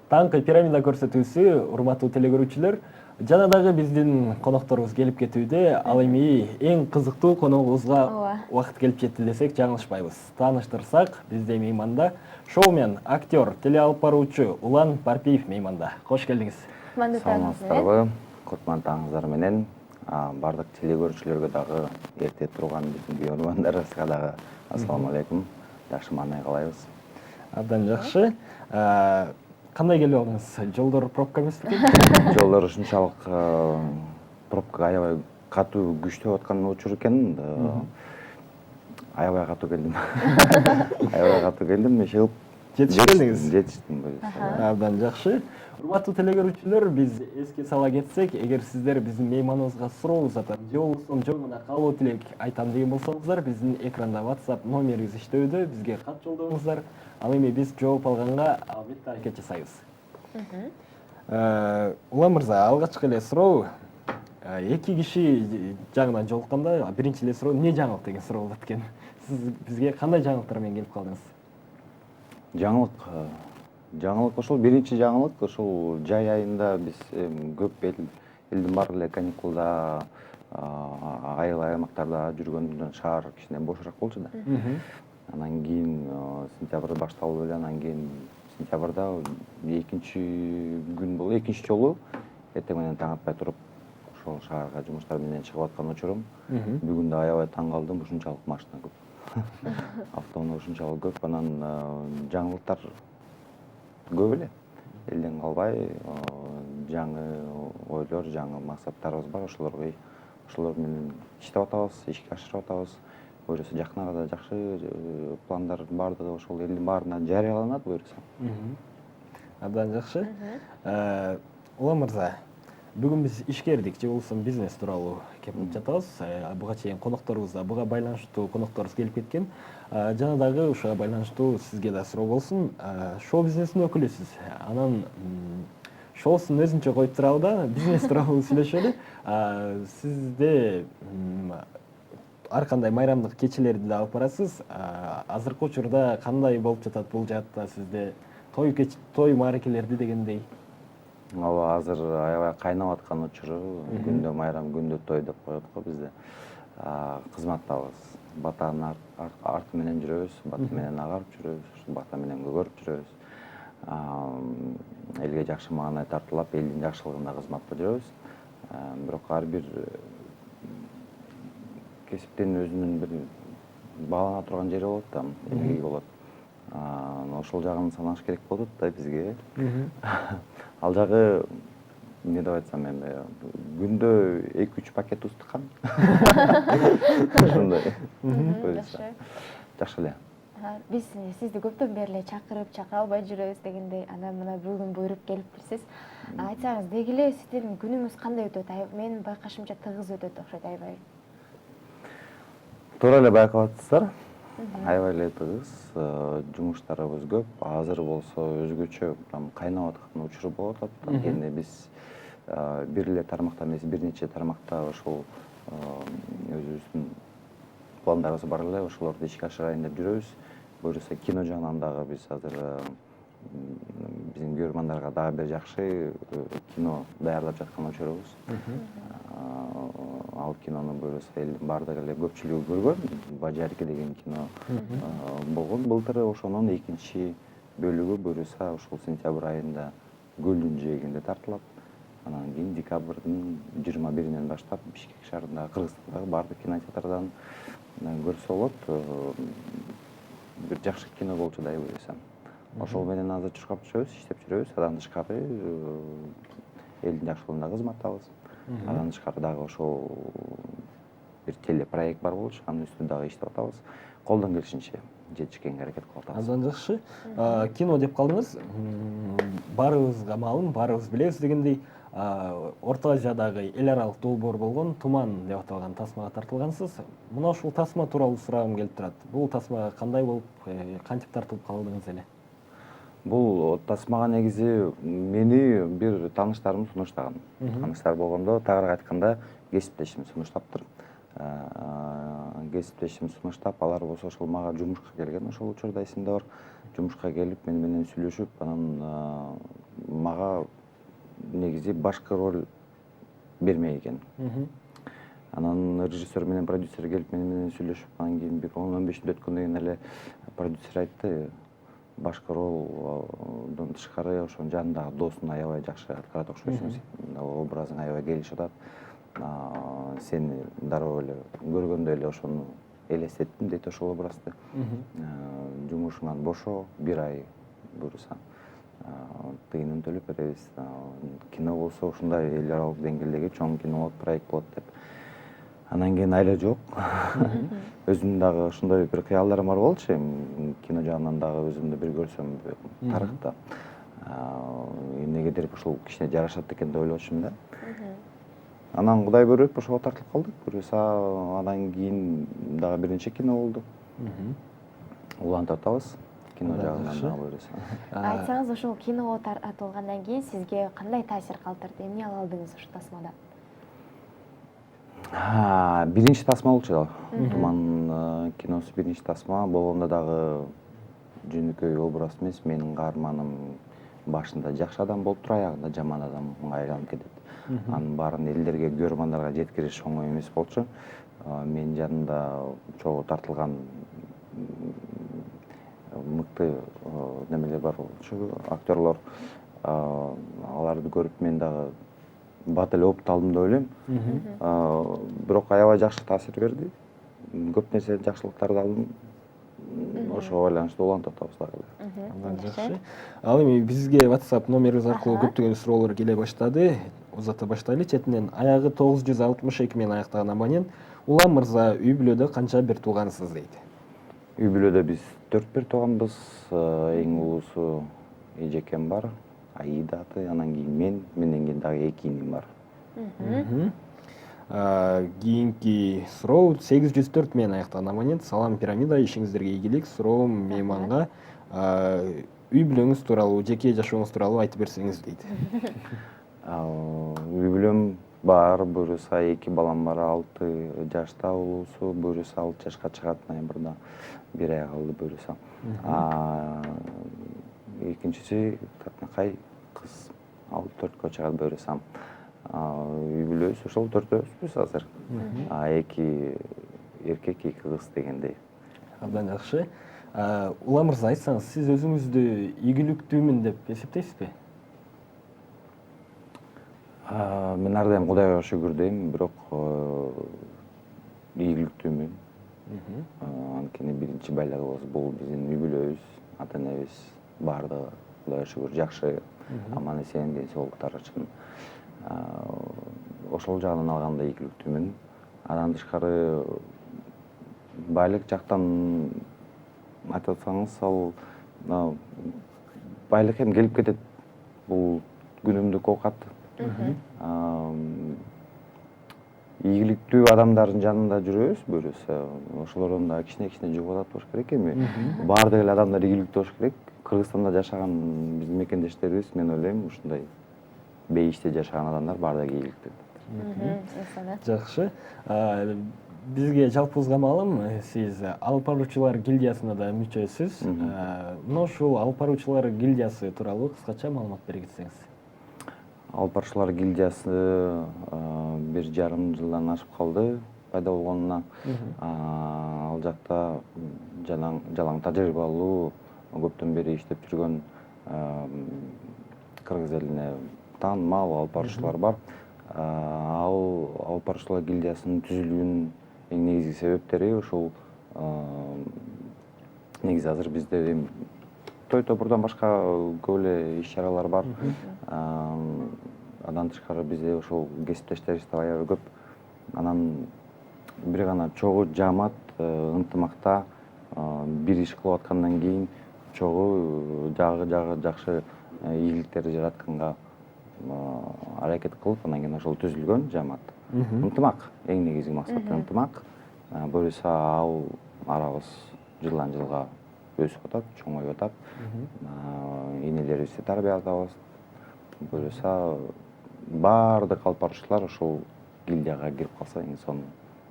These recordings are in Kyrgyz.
Таңкы пирамида көрсөтүүсү, урматтуу телекөрүүчүлөр, жана дагы биздин конокторубуз келип кетүүдө. Ал эми эң кызыктуу коногубузга убакыт келип жетти десек жаңылышпайбыз. Тааныштырсак, бизде мейманда шоумен, актер, теле алып баруучу Улан Парпиев мейманда. Кош келдиңиз. Саламатсыздарбы? Кутман таңыңыздар менен. Бардык телекөрүүчүлөргө дагы эрте турган биздин көрөрмандарыбызга дагы ассаламу алейкум. Жакшы маанай каалайбыз. Абдан жакшы. Кандай келип алдыңыз? Жолдор пробка эмес бекен? Жолдор ушунчалык пробка аябай катуу күчтөп аткан учур экен. Аябай катуу келдим. Аябай катуу келдим. Жетишип келдиңиз? Жетиштим. Абдан жакшы. Урматтуу телекөрүүчүлөр, биз эске сала кетсек, эгер сиздер биздин мейманыбызга суроо узатам, же болбосо жөн гана каалоо тилек айтам деген болсоңуздар, биздин экранда WhatsApp номерибиз иштөөдө, бизге кат жолдоңуздар. Ал эми биз жооп алганга албетте аракет жасайбыз. Улан мырза, алгачкы эле суроо, эки киши жагынан жолукканда биринчи эле суроо эмне жаңылык деген суроо болот экен. Сиз бизге кандай жаңылыктар менен келип калдыңыз? Жаңылык ошол биринчи жаңылык ошол жай айында биз көп элдин баары эле каникулда айыл аймактарда жүргөндөн шаар кичине бошураак болчу да. Анан кийин сентябрда башталып эле, анан кийин сентябрда экинчи күн болду, экинчи жолу эртең менен таң атпай туруп ошол шаарга жумуштар менен чыгып аткан учурум. Бүгүн да аябай таң калдым, ушунчалык машина көп. Автоунаа ушунчалык көп, анан жаңылыктар көп эле. Элден калбай жаңы ойлор, жаңы максаттарыбыз бар, ошолор менен иштеп атабыз, ишке ашырып атабыз. Буюрса жакын арада жакшы пландар бардыгы ошол элдин баарына жарыяланат буюрса. Абдан жакшы. Улан мырза, бүгүн биз ишкердик же болбосо бизнес тууралуу кеп жатабыз. Буга чейин конокторубуз да буга байланыштуу конокторубуз келип кеткен. Жана дагы ушуга байланыштуу сизге да суроо болсун. Шоу бизнесинин өкүлүсүз. Анан шоусун өзүнчө коюп туралы да, бизнес тууралуу сүйлөшөлү. Сизде ар кандай майрамдык кечелерди да алып барасыз. Азыркы учурда кандай болуп жатат бул жаатта сизде той мааракелерди дегендей? Ооба, азыр аябай кайнап аткан учуру, күндө майрам, күндө той деп коет го бизде. Кызматтабыз. Батанын арты менен жүрөбүз, бата менен агарып жүрөбүз, бата менен көгөрүп жүрөбүз. Элге жакшы маанай тартуулап, элдин жакшылыгына кызматта жүрөбүз. Бирок ар бир кесиптин өзүнүн бир баалана турган жери болот да, эмгеги болот. Ошол жагын санаш керек болот да бизге. Ал жагы эмне деп айтсам эми, күндө 2-3 пакет устукан. Ошондой. Жакшы эле. Биз сизди көптөн бери эле чакырып, чакыра албай жүрөбүз дегендей, анан мына бүгүн буйруп келиптирсиз. Айтсаңыз, деги эле сиздердин күнүңүз кандай өтөт? Мен байкашымча тыгыз өтөт окшойт аябай. Туура эле байкап атасыздар. Аябай эле тыгыз, жумуштарыбыз көп. Азыр болсо өзгөчө кайнап аткан учур болуп атат. Анткени биз бир эле тармакта эмес, бир нече тармакта ошол өзүбүздүн пландарыбыз бар эле, ошолорду ишке ашырайын деп жүрөбүз. Буюрса кино жагынан дагы биз азыр биздин көрөрмандарга дагы бир жакшы кино даярдап жаткан учурубуз. Ал кинону буюрса элдин баардыгы эле көпчүлүгү көргөн. Бажарки деген кино болгон былтыр, ошонун экинчи бөлүгү буюрса ушул сентябрь айында Көлдүн жээгинде тартылат. Анан кийин декабрдын 21-инен баштап Бишкек шаарындагы, Кыргызстандагы бардык кинотеатрдан көрсө болот. Бир жакшы кино болчу да буюрса. Ошол менен азыр чуркап жүрөбүз, иштеп жүрөбүз. Андан тышкары элдин жакшылыгына кызматтабыз. Андан тышкары дагы ошол бир телепроект бар болчу, анын үстүндө дагы иштеп атабыз. Колдон келишинче жетишкенге аракет кылып атабыз. Абдан жакшы. Кино деп калдыңыз. Баарыбызга маалым, баарыбыз билебиз дегендей, Орто Азиядагы эл аралык долбоор болгон Туман деп аталган тасмага тартылгансыз. Мына ушул тасма тууралуу сурагым келип турат. Бул тасмага кандай болуп, кантип тартылып калдыңыз эле? Бул тасмага негизи мени бир тааныштарым сунуштаган. Тааныштар болгондо, тагыраак айтканда, кесиптешим сунуштаптыр. Кесиптешим сунуштап, алар болсо ошол мага жумушка келген. Ошол учурда эсимде бар. Жумушка келип, мени менен сүйлөшүп, анан ага негизи башкы роль бермей экен. Анан режиссер менен продюсер келип менен сүйлөшүп анан кийин бир 10-15 мүнөт өткөндөн кийин эле продюсер айтты, башкы ролдон тышкары ошонун жанындагы досун аябай жакшы аткарат окшойсуң, образың аябай келишип атат. Сени дароо эле көргөндө эле ошону элестеттим дейт ошол образды. Жумушуңан бошо, 1 ай буюрса тыйынын төлөп беребиз. Кино болсо ушундай эл аралык деңгээлдеги чоң кино болот, проект болот деп. Анан кийин айла жок. Өзүмдүн дагы ушундай бир кыялдарым бар болчу, кино жагынан дагы өзүмдү бир көрсөм тарыхта. Эмнегедир ушул кичине жарашат экен деп ойлочумун да. Анан Кудай көрүп ошого тартылып калдык. Буюрса андан кийин дагы бир нече кино болду. Улантып атабыз кино жагынан дагы буюрса. Айтсаңыз, ошол киного тартылгандан кийин сизге кандай таасир калтырды? Эмне ала алдыңыз ошол тасмадан? Биринчи тасма болчу. Туман киносу биринчи тасма болгондо дагы жөнөкөй образ эмес, менин каарманым башында жакшы адам болуп туруп, аягында жаман адамга айланып кетет. Анын баарын элдерге, көрөрманддарга жеткириш оңой эмес болчу. Менин жанымда чогуу тартылган мыкты немелер бар болчу, актерлор. Аларды көрүп мен дагы бат эле опут алдым деп ойлойм. Бирок аябай жакшы таасир берди. Көп нерсе жакшылыктарды алдым. Ошого байланыштуу улантып атабыз дагы. Жакшы. Ал эми бизге WhatsApp номерибиз аркылуу көптөгөн суроолор келе баштады. Узата баштайлы. Четинен аягы 962 менен аяктаган абонент Улам мырза, үй бүлөдө канча бир туугансыз дейт. Үй бүлөдө биз 4 бир тууганбыз. Эң улуусу эжекем бар, Аида аты, анан кийин менден кийин дагы 2 иним бар. Кийинки суроо 804 менен аяктаган абонент. Салам пирамида, ишиңиздерге ийгилик. Суроом мейманга үй бүлөңүз тууралуу, жеке жашооңуз тууралуу айтып берсеңиз дейт. Үй бүлөм бар, буюрса 2 балам бар, 6 жашта улуусу, буюрса 6 жашка чыгат, ноябрда 1 ай калды буюрса. Экинчиси татынакай кыз 4кө чыгат буюрса. Үй бүлөбүз ошол 4-өбүз азыр. 2 эркек, 2 кыз дегендей. Абдан жакшы. Улам мырза, айтсаңыз, сиз өзүңүздү ийгиликтүүмүн деп эсептейсизби? Мен ар дайым Кудайга шүгүр дейм, бирок ийгиликтүүмүн. Анткени биринчи байлыгыбыз бул биздин үй бүлөбүз, ата энебиз, баардыгы Кудайга шүгүр жакшы, аман эсен, ден соолуктары үчүн. Ошол жагынан алганда ийгиликтүүмүн. Андан тышкары байлык жактан айтып атсаңыз, ал байлык эми келип кетет. Бул күнүмдүк оокат. Ийгиликтүү адамдардын жанында жүрөбүз, буюрса ошолордон да кичине жугуп атат болуш керек эми. Баардык эле адамдар ийгиликтүү болуш керек. Кыргызстанда жашаган биздин мекендештерибиз, мен ойлойм, ушундай бейиште жашаган адамдар баардыгы ийгиликтүү. Жакшы. Бизге жалпыбызга маалым, сиз алып баруучулар гильдиясына да мүчөсүз. Мына ушул алып баруучулар гильдиясы тууралуу кыскача маалымат бере кетсеңиз. Алып баруучулар гильдиясы 1,5 жылдан ашып калды пайда болгонуна. Ал жакта жалаң тажрыйбалуу, көптөн бери иштеп жүргөн кыргыз элине таанымал алып баруучулар бар. Ал алып баруучулар гильдиясынын түзүлүүнүн эң негизги себептери ушул негизи азыр бизде эми той топурдан башка көп эле иш-чаралар бар. Андан тышкары бизде ошол кесиптештерибиз да аябай көп. Анан бир гана чогуу жаамат ынтымакта бир иш кылып аткандан кийин чогуу жакшы ийгиликтерди жаратканга аракет кылып, анан кийин ошол түзүлгөн жаамат. Ынтымак, эң негизги максат ынтымак. Буюрса ал арабыз жылдан жылга өсүп атат, чоңоюп атат. Энелерибизди тарбиялатабыз. Буюрса баардык алып баруучулар ошол гильдияга кирип калса эң сонун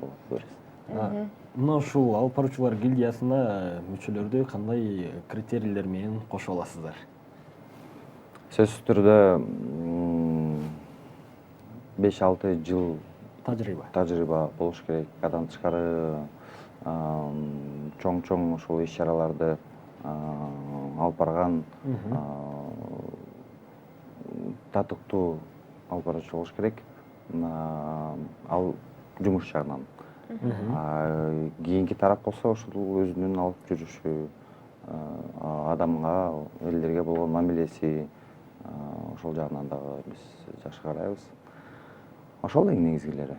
болот буюрса. Мына ушул алып баруучулар гильдиясына мүчөлөрдү кандай критерийлер менен кошо аласыздар? сөзсүз түрдө 5-6 жыл тажрыйба болуш керек. Андан тышкары чоң ушул иш-чараларды алып барган, татыктуу алып баруучу болуш керек. Ал жумуш жагынан. Кийинки тарап болсо ушул өзүнүн алып жүрүшү, адамга, элдерге болгон мамилеси, ошол жагынан дагы биз жакшы карайбыз. Ошол эң негизгилери.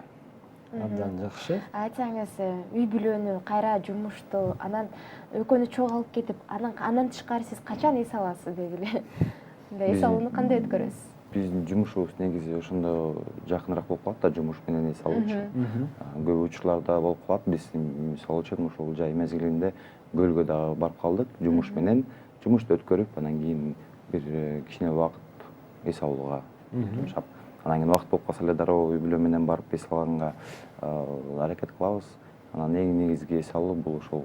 Абдан жакшы. Айтсаңыз, үй бүлөнү, кайра жумушту, анан экөөнү чогуу алып кетип, андан тышкары сиз качан эс аласыз деги эле? Эс алууну кандай өткөрөсүз? Биздин жумушубуз негизи ошондо жакыныраак болуп калат да, жумуш менен эс алуучу. Көп учурларда болуп калат. Биз мисалы үчүн ушул жай мезгилинде көлгө дагы барып калдык, жумуш менен. Жумушту өткөрүп, анан кийин бир кичине убакыт эс алууга жумшап, анан кийин убакыт болуп калса эле дароо үй бүлө менен барып эс алганга аракет кылабыз. Анан эң негизги эс алуу бул ушул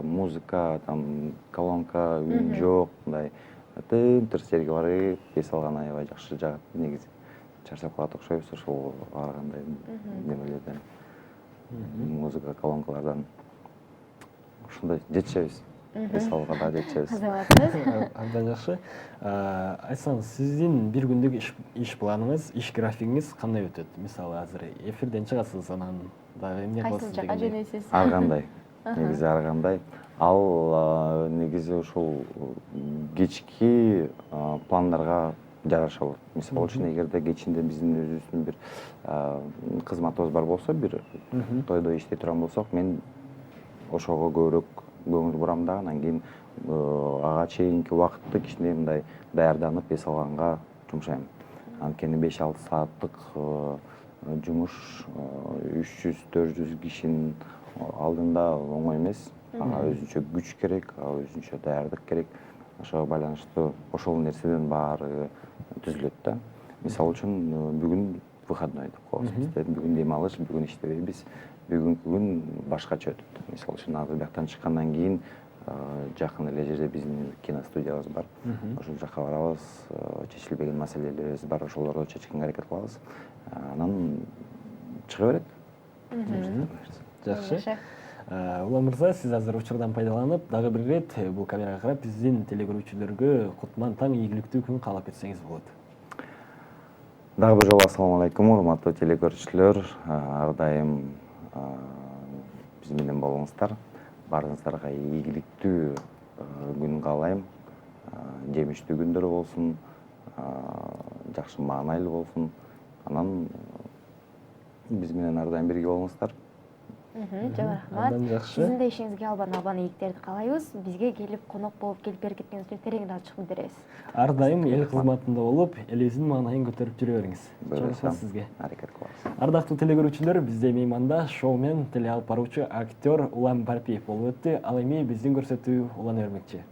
музыка, там колонка, үн жок, мындай тынтыр жерге барып эс алган аябай жакшы жагат. Негизи чарчап калат окшойбуз ошол ар кандай немелерден, музыка, колонкалардан. Ушундай жетишебиз. Эс алууга да жетишебиз. Азаматыңыз? Абдан жакшы. Айтсаңыз, сиздин бир күндүк иш планыңыз, иш графигиңиз кандай өтөт? Мисалы, азыр эфирден чыгасыз, анан дагы эмне кыласыз Кайсы жака дегендей. жөнөйсүз? Ар кандай. Негизи ар кандай. Ал негизи ушул кечки пландарга жараша болот. Мисалы үчүн, эгерде кечинде биздин өзүбүздүн бир кызматыбыз бар болсо, бир тойдо иштей турган болсок, мен ошого көбүрөөк көңүл бурам да, анан кийин ага чейинки убакытты кичине мындай даярданып эс алганга жумшайм. Анткени 5-6 сааттык жумуш 300-400 кишинин алдында оңой эмес. Ага өзүнчө күч керек, өзүнчө даярдык керек. Ошого байланыштуу ошол нерседен баары түзүлөт да. Мисалы үчүн, бүгүн выходной деп коебуз бизде. Бүгүн дем алыш, бүгүн иштебейбиз. Бүгүнкү күн башкача өтөт. Мисалы үчүн, азыр бияктан чыккандан кийин жакын эле жерде биздин киностудиябыз бар. Ошол жака барабыз, чечилбеген маселелерибиз бар, ошолорду чечкенге аракет кылабыз. Анан чыга берет. Жакшы. Улам мырза, сиз азыр учурдан пайдаланып, дагы бир ирет бул камерага карап биздин телекөрүүчүлөргө кутман таң ийгиликтүү күн каалап кетсеңиз болот. Дагы бир жолу ассаламу алейкум, урматтуу телекөрүүчүлөр. Ар дайым биз менен болуңуздар. Баарыңыздарга ийгиликтүү күн каалайм. Жемиштүү күндөр болсун, жакшы маанайлуу болсун. Анан биз менен ар дайым бирге болуңуздар. Жок, рахмат. Абдан жакшы. Сиздин да ишиңизге албан ийгиликтерди каалайбыз. Бизге келип конок болуп келип берип кеткениңиз үчүн тереңден ачык билдиребиз. Ар дайым эл кызматында болуп, элибиздин маанайын көтөрүп жүрө бериңиз. Чоң рахмат сизге. Аракет кылабыз. Ардактуу телекөрүүчүлөр, бизде мейманда шоумен теле алып баруучу актер Улам Парпиев болуп өттү. Ал эми биздин көрсөтүү улана бермекчи.